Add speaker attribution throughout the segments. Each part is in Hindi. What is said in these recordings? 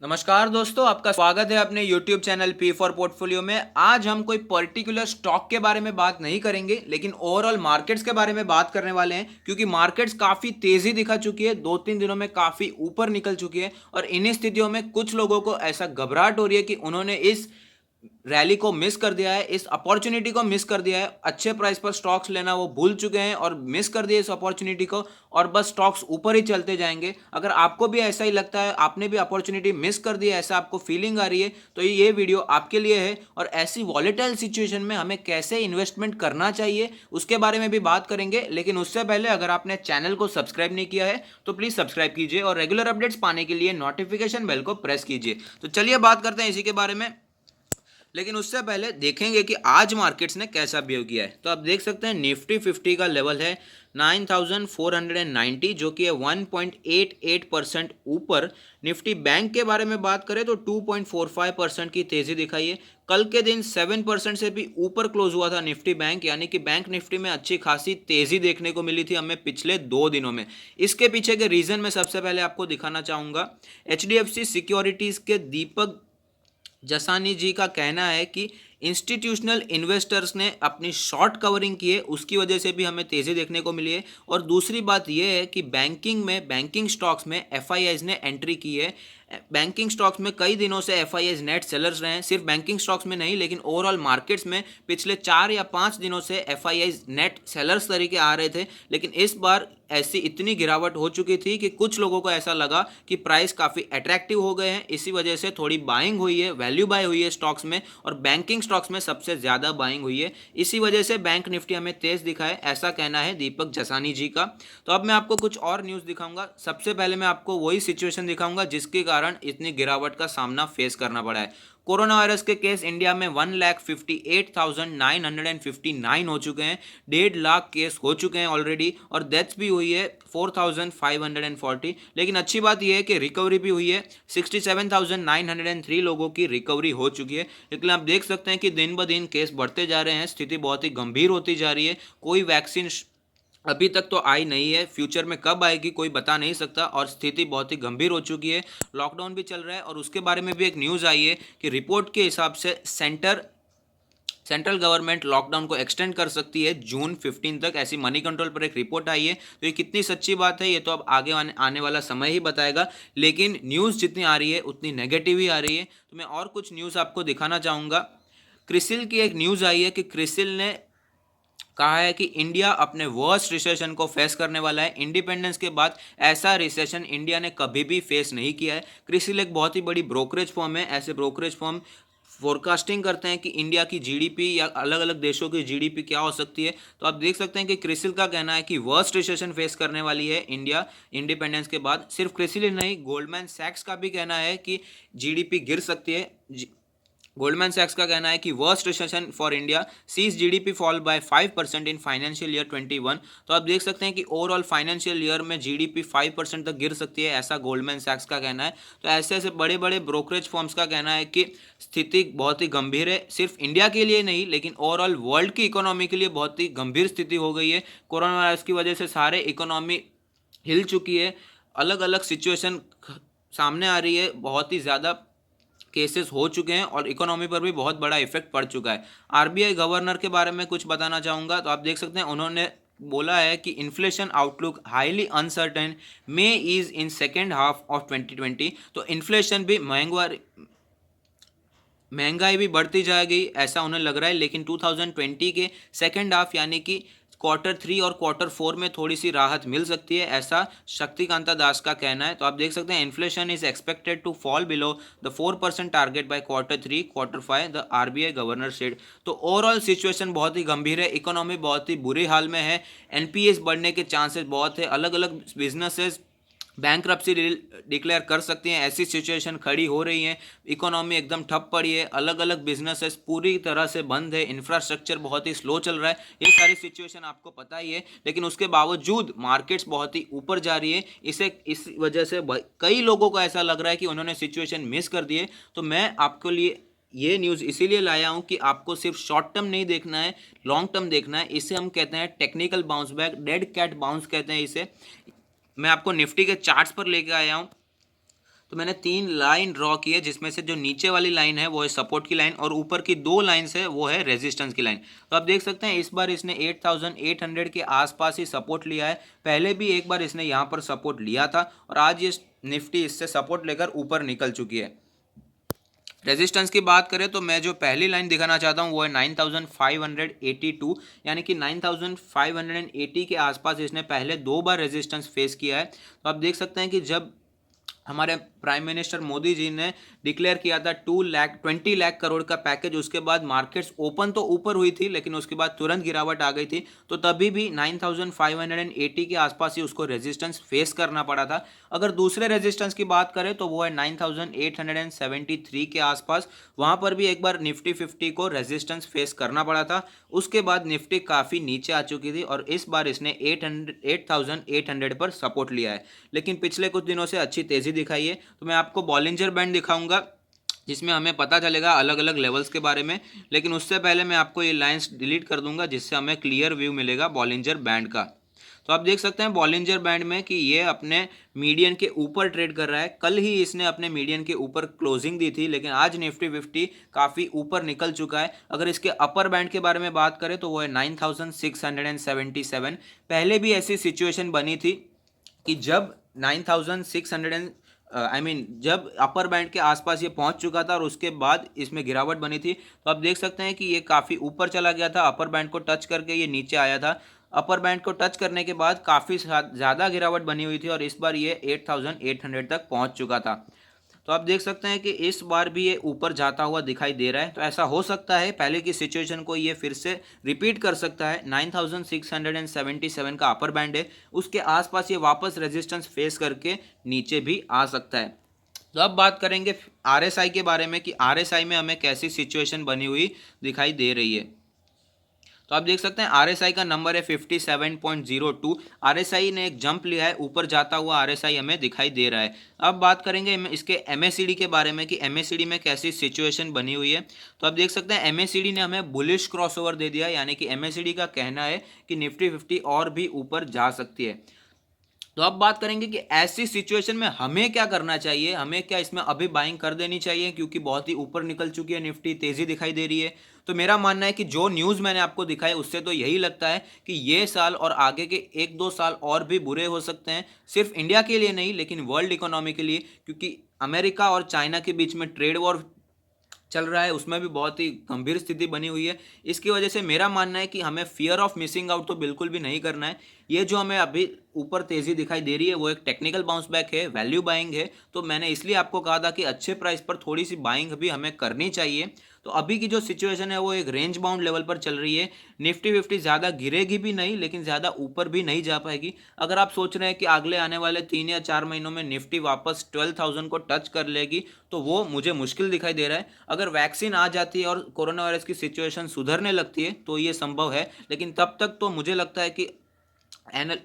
Speaker 1: नमस्कार दोस्तों, आपका स्वागत है अपने YouTube channel P for portfolio में। आज हम कोई पर्टिकुलर स्टॉक के बारे में बात नहीं करेंगे, लेकिन ओवरऑल मार्केट्स के बारे में बात करने वाले हैं, क्योंकि मार्केट्स काफ़ी तेज़ी दिखा चुकी है, 2-3 दिनों में काफ़ी ऊपर निकल चुकी है। और इन्हीं स्थितियों में कुछ लोगों को ऐसा घबराहट हो रही है कि उन्होंने इस रैली को मिस कर दिया है, इस अपॉर्चुनिटी को मिस कर दिया है। अच्छे प्राइस पर स्टॉक्स लेना वो भूल चुके हैं और मिस कर दिए इस अपॉर्चुनिटी को, और बस स्टॉक्स ऊपर ही चलते जाएंगे। अगर आपको भी ऐसा ही लगता है, आपने भी अपॉर्चुनिटी मिस कर दी है, ऐसा आपको फीलिंग आ रही है, तो ये वीडियो आपके लिए है। और ऐसी वॉलेटाइल सिचुएशन में हमें कैसे इन्वेस्टमेंट करना चाहिए उसके बारे में भी बात करेंगे। लेकिन उससे पहले अगर आपने चैनल को सब्सक्राइब नहीं किया है तो प्लीज़ सब्सक्राइब कीजिए और रेगुलर अपडेट्स पाने के लिए नोटिफिकेशन बेल को प्रेस कीजिए। तो चलिए बात करते हैं इसी के बारे में। लेकिन उससे पहले देखेंगे कि आज मार्केट्स ने कैसा बिहेव किया है। तो आप देख सकते हैं निफ्टी 50 का लेवल है 9490, जो कि है 1.88% ऊपर। निफ्टी बैंक के बारे में बात करें तो 2.45% की तेज़ी दिखाई है। कल के दिन 7% से भी ऊपर क्लोज हुआ था निफ्टी बैंक, यानी कि बैंक निफ्टी में अच्छी खासी तेज़ी देखने को मिली थी हमें पिछले 2 दिनों में। इसके पीछे के रीज़न मैं सबसे पहले आपको दिखाना चाहूँगा। HDFC सिक्योरिटीज़ के दीपक जसानी जी का कहना है कि इंस्टीट्यूशनल इन्वेस्टर्स ने अपनी शॉर्ट कवरिंग की है, उसकी वजह से भी हमें तेज़ी देखने को मिली है। और दूसरी बात यह है कि बैंकिंग स्टॉक्स में एफआईआईज ने एंट्री की है। बैंकिंग स्टॉक्स में कई दिनों से एफआईआईज नेट सेलर्स रहे हैं, सिर्फ बैंकिंग स्टॉक्स में नहीं लेकिन ओवरऑल मार्केट्स में पिछले 4 या 5 दिनों से एफआईआईज नेट सेलर्स तरीके आ रहे थे। लेकिन इस बार ऐसी इतनी गिरावट हो चुकी थी कि कुछ लोगों को ऐसा लगा कि प्राइस काफ़ी अट्रैक्टिव हो गए हैं, इसी वजह से थोड़ी बाइंग हुई है, वैल्यू बाय हुई है स्टॉक्स में, और बैंकिंग स्टॉक्स में सबसे ज़्यादा बाइंग हुई है। इसी वजह से बैंक निफ्टी हमें तेज़ दिखा है, ऐसा कहना है दीपक जसानी जी का। तो अब मैं आपको कुछ और न्यूज़ दिखाऊंगा। सबसे पहले मैं आपको वही सिचुएशन दिखाऊंगा जिसके कारण इतनी गिरावट का सामना फेस करना पड़ा है। कोरोना वायरस के केस इंडिया में 1,58,959 हो चुके हैं। 1.5 लाख केस हो चुके हैं ऑलरेडी, और डेथ्स भी हुई है 4,540। लेकिन अच्छी बात यह है कि रिकवरी भी हुई है, 67,903 लोगों की रिकवरी हो चुकी है। लेकिन आप देख सकते हैं कि दिन ब दिन केस बढ़ते जा रहे हैं, स्थिति बहुत ही गंभीर होती जा रही है। कोई वैक्सीन अभी तक तो आई नहीं है, फ्यूचर में कब आएगी कोई बता नहीं सकता, और स्थिति बहुत ही गंभीर हो चुकी है। लॉकडाउन भी चल रहा है, और उसके बारे में भी एक न्यूज़ आई है कि रिपोर्ट के हिसाब से सेंट्रल गवर्नमेंट लॉकडाउन को एक्सटेंड कर सकती है जून 15 तक, ऐसी मनी कंट्रोल पर एक रिपोर्ट आई है। तो ये कितनी सच्ची बात है ये तो अब आगे आने वाला समय ही बताएगा। लेकिन न्यूज़ जितनी आ रही है उतनी नेगेटिव ही आ रही है। तो मैं और कुछ न्यूज़ आपको दिखाना चाहूँगा। क्रिसिल की एक न्यूज़ आई है कि क्रिसिल ने कहा है कि इंडिया अपने वर्स्ट रिसेशन को फेस करने वाला है। इंडिपेंडेंस के बाद ऐसा रिसेशन इंडिया ने कभी भी फेस नहीं किया है। क्रिसिल एक बहुत ही बड़ी ब्रोकरेज फर्म है। ऐसे ब्रोकरेज फर्म फोरकास्टिंग करते हैं कि इंडिया की जीडीपी या अलग अलग देशों की जीडीपी क्या हो सकती है। तो आप देख सकते हैं कि क्रिसिल का कहना है कि वर्स्ट रिसेशन फेस करने वाली है इंडिया इंडिपेंडेंस के बाद। सिर्फ क्रिसिल ही नहीं, गोल्डमैन सैक्स का भी कहना है कि जीडीपी गिर सकती है। गोल्डमैन सैक्स का कहना है कि worst recession for India, sees GDP fall by 5% in financial year 21। तो आप देख सकते हैं कि ओवरऑल फाइनेंशियल ईयर में जीडीपी 5% तक गिर सकती है, ऐसा गोल्डमैन सैक्स का कहना है। तो ऐसे ऐसे बड़े बड़े ब्रोकरेज फर्म्स का कहना है कि स्थिति बहुत ही गंभीर है, सिर्फ इंडिया के लिए नहीं लेकिन ओवरऑल वर्ल्ड की इकोनॉमी के लिए बहुत ही गंभीर स्थिति हो गई है। कोरोना वायरस की वजह से सारे इकोनॉमी हिल चुकी है, अलग अलग सिचुएशन सामने आ रही है, बहुत ही ज़्यादा केसेस हो चुके हैं और इकोनॉमी पर भी बहुत बड़ा इफेक्ट पड़ चुका है। आरबीआई गवर्नर के बारे में कुछ बताना चाहूँगा। तो आप देख सकते हैं उन्होंने बोला है कि inflation outlook highly uncertain may is in second half of 2020। तो इन्फ्लेशन भी महंगाई भी बढ़ती जाएगी ऐसा उन्हें लग रहा है, लेकिन 2020 के सेकेंड हाफ यानी कि Q3 और Q4 में थोड़ी सी राहत मिल सकती है, ऐसा शक्तिकांता दास का कहना है। तो आप देख सकते हैं inflation is expected to fall below the 4% target by Q3 Q5 the RBI governor said. तो ओवरऑल सिचुएशन बहुत ही गंभीर है, इकोनॉमी बहुत ही बुरे हाल में है, एनपीएस बढ़ने के चांसेस बहुत है, अलग अलग बिजनेसेस बैंक्रप्सी डिक्लेयर कर सकती हैं, ऐसी सिचुएशन खड़ी हो रही है। इकोनॉमी एकदम ठप पड़ी है, अलग अलग बिजनेसेस पूरी तरह से बंद है, इंफ्रास्ट्रक्चर बहुत ही स्लो चल रहा है, ये सारी सिचुएशन आपको पता ही है। लेकिन उसके बावजूद मार्केट्स बहुत ही ऊपर जा रही है। इस वजह से कई लोगों को ऐसा लग रहा है कि उन्होंने सिचुएशन मिस कर दी है। तो मैं आपके लिए ये न्यूज़ इसीलिए लाया हूँ कि आपको सिर्फ शॉर्ट टर्म नहीं देखना है, लॉन्ग टर्म देखना है। इसे हम कहते हैं technical bounce back, dead cat bounce कहते हैं इसे। मैं आपको निफ्टी के चार्ट्स पर लेके आया हूँ। तो मैंने 3 लाइन ड्रॉ की है, जिसमें से जो नीचे वाली लाइन है वो है सपोर्ट की लाइन और ऊपर की 2 लाइन्स है वो है रेजिस्टेंस की लाइन। तो आप देख सकते हैं इस बार इसने 8800 के आसपास ही सपोर्ट लिया है। पहले भी एक बार इसने यहाँ पर सपोर्ट लिया था और आज ये निफ्टी इससे सपोर्ट लेकर ऊपर निकल चुकी है। रेजिस्टेंस की बात करें तो मैं जो पहली लाइन दिखाना चाहता हूँ वो है 9582, यानी कि 9580 के आसपास इसने पहले 2 बार रेजिस्टेंस फेस किया है। तो आप देख सकते हैं कि जब हमारे प्राइम मिनिस्टर मोदी जी ने डिक्लेयर किया था 20 लाख करोड़ का पैकेज, उसके बाद मार्केट्स ओपन तो ऊपर हुई थी लेकिन उसके बाद तुरंत गिरावट आ गई थी। तो तभी भी 9580 के आसपास ही उसको रेजिस्टेंस फेस करना पड़ा था। अगर दूसरे रेजिस्टेंस की बात करें तो वो है 9873 के आसपास। वहां पर भी एक बार निफ्टी 50 को रेजिस्टेंस फेस करना पड़ा था। उसके बाद निफ्टी काफ़ी नीचे आ चुकी थी और इस बार इसने 8800 पर सपोर्ट लिया है, लेकिन पिछले कुछ दिनों से अच्छी तेज़ी दिखाई है। तो मैं आपको बॉलिंजर बैंड दिखाऊंगा जिसमें हमें पता चलेगा अलग अलग लेवल्स के बारे में, लेकिन उससे पहले मैं आपको ये लाइंस डिलीट कर दूंगा जिससे हमें क्लियर व्यू मिलेगा बॉलिंजर बैंड का। तो आप देख सकते हैं बॉलिंजर बैंड में कि ये अपने मीडियन के ऊपर ट्रेड कर रहा है। कल ही इसने अपने मीडियन के ऊपर क्लोजिंग दी थी, लेकिन आज निफ्टी 50 काफ़ी ऊपर निकल चुका है। अगर इसके अपर बैंड के बारे में बात करें तो वो है 9677। पहले भी ऐसी सिचुएशन बनी थी कि जब 9600 जब अपर बैंड के आसपास ये पहुंच चुका था और उसके बाद इसमें गिरावट बनी थी। तो आप देख सकते हैं कि ये काफ़ी ऊपर चला गया था, अपर बैंड को टच करके ये नीचे आया था। अपर बैंड को टच करने के बाद काफ़ी ज़्यादा गिरावट बनी हुई थी और इस बार ये 8800 तक पहुंच चुका था। तो आप देख सकते हैं कि इस बार भी ये ऊपर जाता हुआ दिखाई दे रहा है। तो ऐसा हो सकता है पहले की सिचुएशन को ये फिर से रिपीट कर सकता है। 9677 का अपर बैंड है, उसके आसपास ये वापस रेजिस्टेंस फेस करके नीचे भी आ सकता है। तो अब बात करेंगे आरएसआई के बारे में कि आरएसआई में हमें कैसी सिचुएशन बनी हुई दिखाई दे रही है। तो आप देख सकते हैं आरएसआई का नंबर है 57.02। आरएसआई ने एक जंप लिया है, ऊपर जाता हुआ आरएसआई हमें दिखाई दे रहा है। अब बात करेंगे इसके एमएसीडी के बारे में कि एमएसीडी में कैसी सिचुएशन बनी हुई है। तो आप देख सकते हैं एमएसीडी ने हमें बुलिश क्रॉसओवर दे दिया, यानी कि एमएसीडी का कहना है कि निफ्टी 50 और भी ऊपर जा सकती है। तो अब बात करेंगे कि ऐसी सिचुएशन में हमें क्या करना चाहिए, हमें क्या इसमें अभी बाइंग कर देनी चाहिए क्योंकि बहुत ही ऊपर निकल चुकी है निफ्टी, तेजी दिखाई दे रही है। तो मेरा मानना है कि जो न्यूज़ मैंने आपको दिखाई उससे तो यही लगता है कि ये साल और आगे के 1-2 साल और भी बुरे हो सकते हैं, सिर्फ इंडिया के लिए नहीं लेकिन वर्ल्ड इकोनॉमी के लिए, क्योंकि अमेरिका और चाइना के बीच में ट्रेड वॉर चल रहा है, उसमें भी बहुत ही गंभीर स्थिति बनी हुई है। इसकी वजह से मेरा मानना है कि हमें फियर ऑफ मिसिंग आउट तो बिल्कुल भी नहीं करना है। ये जो हमें अभी ऊपर तेज़ी दिखाई दे रही है वो एक टेक्निकल बाउंस बैक है, वैल्यू बाइंग है। तो मैंने इसलिए आपको कहा था कि अच्छे प्राइस पर थोड़ी सी बाइंग भी हमें करनी चाहिए। तो अभी की जो सिचुएशन है वो एक रेंज बाउंड लेवल पर चल रही है। निफ्टी 50 ज़्यादा गिरेगी भी नहीं लेकिन ज़्यादा ऊपर भी नहीं जा पाएगी। अगर आप सोच रहे हैं कि अगले आने वाले 3 या 4 महीनों में निफ्टी वापस 12,000 को टच कर लेगी तो वो मुझे मुश्किल दिखाई दे रहा है। अगर वैक्सीन आ जाती है और कोरोना वायरस की सिचुएशन सुधरने लगती है तो ये संभव है, लेकिन तब तक तो मुझे लगता है कि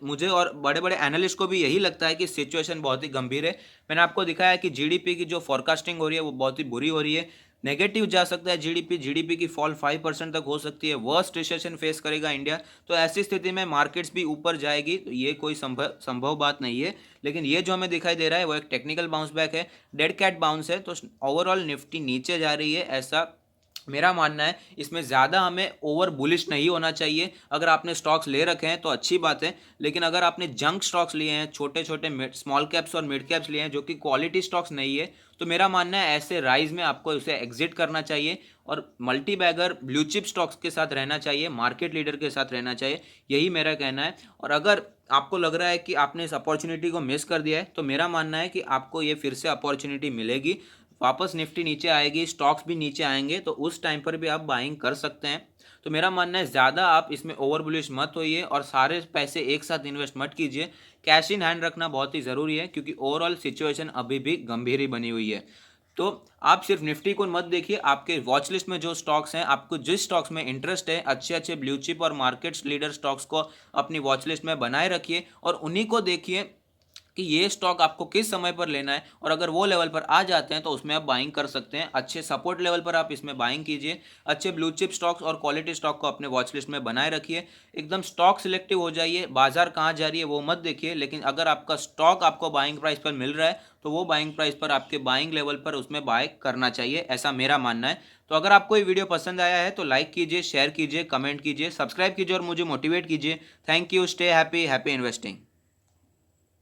Speaker 1: मुझे और बड़े बड़े एनालिस्ट को भी यही लगता है कि सिचुएशन बहुत ही गंभीर है। मैंने आपको दिखाया कि जीडीपी की जो फोरकास्टिंग हो रही है वो बहुत ही बुरी हो रही है, नेगेटिव जा सकता है जीडीपी की फॉल 5% तक हो सकती है, वर्स्ट रिसेशन फेस करेगा इंडिया। तो ऐसी स्थिति में मार्केट्स भी ऊपर जाएगी, तो ये कोई संभव बात नहीं है। लेकिन ये जो हमें दिखाई दे रहा है वो एक टेक्निकल बाउंस बैक है, डेड कैट बाउंस है। तो ओवरऑल निफ्टी नीचे जा रही है ऐसा मेरा मानना है। इसमें ज़्यादा हमें ओवर बुलिश नहीं होना चाहिए। अगर आपने स्टॉक्स ले रखे हैं तो अच्छी बात है, लेकिन अगर आपने जंक स्टॉक्स लिए हैं, छोटे छोटे स्मॉल कैप्स और मिड कैप्स लिए हैं जो कि क्वालिटी स्टॉक्स नहीं है, तो मेरा मानना है ऐसे राइज में आपको उसे एग्जिट करना चाहिए और multi bagger blue chip stocks के साथ रहना चाहिए, मार्केट लीडर के साथ रहना चाहिए, यही मेरा कहना है। और अगर आपको लग रहा है कि आपने इस अपॉर्चुनिटी को मिस कर दिया है तो मेरा मानना है कि आपको ये फिर से अपॉर्चुनिटी मिलेगी, वापस निफ्टी नीचे आएगी, स्टॉक्स भी नीचे आएंगे, तो उस टाइम पर भी आप बाइंग कर सकते हैं। तो मेरा मानना है ज़्यादा आप इसमें ओवर बुलिश मत होइए और सारे पैसे एक साथ इन्वेस्ट मत कीजिए। कैश इन हैंड रखना बहुत ही ज़रूरी है क्योंकि ओवरऑल सिचुएशन अभी भी गंभीर ही बनी हुई है। तो आप सिर्फ निफ्टी को मत देखिए, आपके वॉच लिस्ट में जो स्टॉक्स हैं, आपको जिस स्टॉक्स में इंटरेस्ट है, अच्छे अच्छे ब्लू चिप और मार्केट्स लीडर स्टॉक्स को अपनी वॉच लिस्ट में बनाए रखिए और उन्हीं को देखिए। कि ये स्टॉक आपको किस समय पर लेना है, और अगर वो लेवल पर आ जाते हैं तो उसमें आप बाइंग कर सकते हैं। अच्छे सपोर्ट लेवल पर आप इसमें बाइंग कीजिए। अच्छे ब्लू चिप स्टॉक्स और क्वालिटी स्टॉक को अपने वॉच लिस्ट में बनाए रखिए। एकदम स्टॉक सिलेक्टिव हो जाइए। बाजार कहाँ जा रही है वो मत देखिए, लेकिन अगर आपका स्टॉक आपको बाइंग प्राइस पर मिल रहा है तो वो बाइंग प्राइस पर आपके बाइंग लेवल पर उसमें बाय करना चाहिए, ऐसा मेरा मानना है। तो अगर आपको ये वीडियो पसंद आया है तो लाइक कीजिए, शेयर कीजिए, कमेंट कीजिए, सब्सक्राइब कीजिए और मुझे मोटिवेट कीजिए। Thank you. Stay happy, happy investing.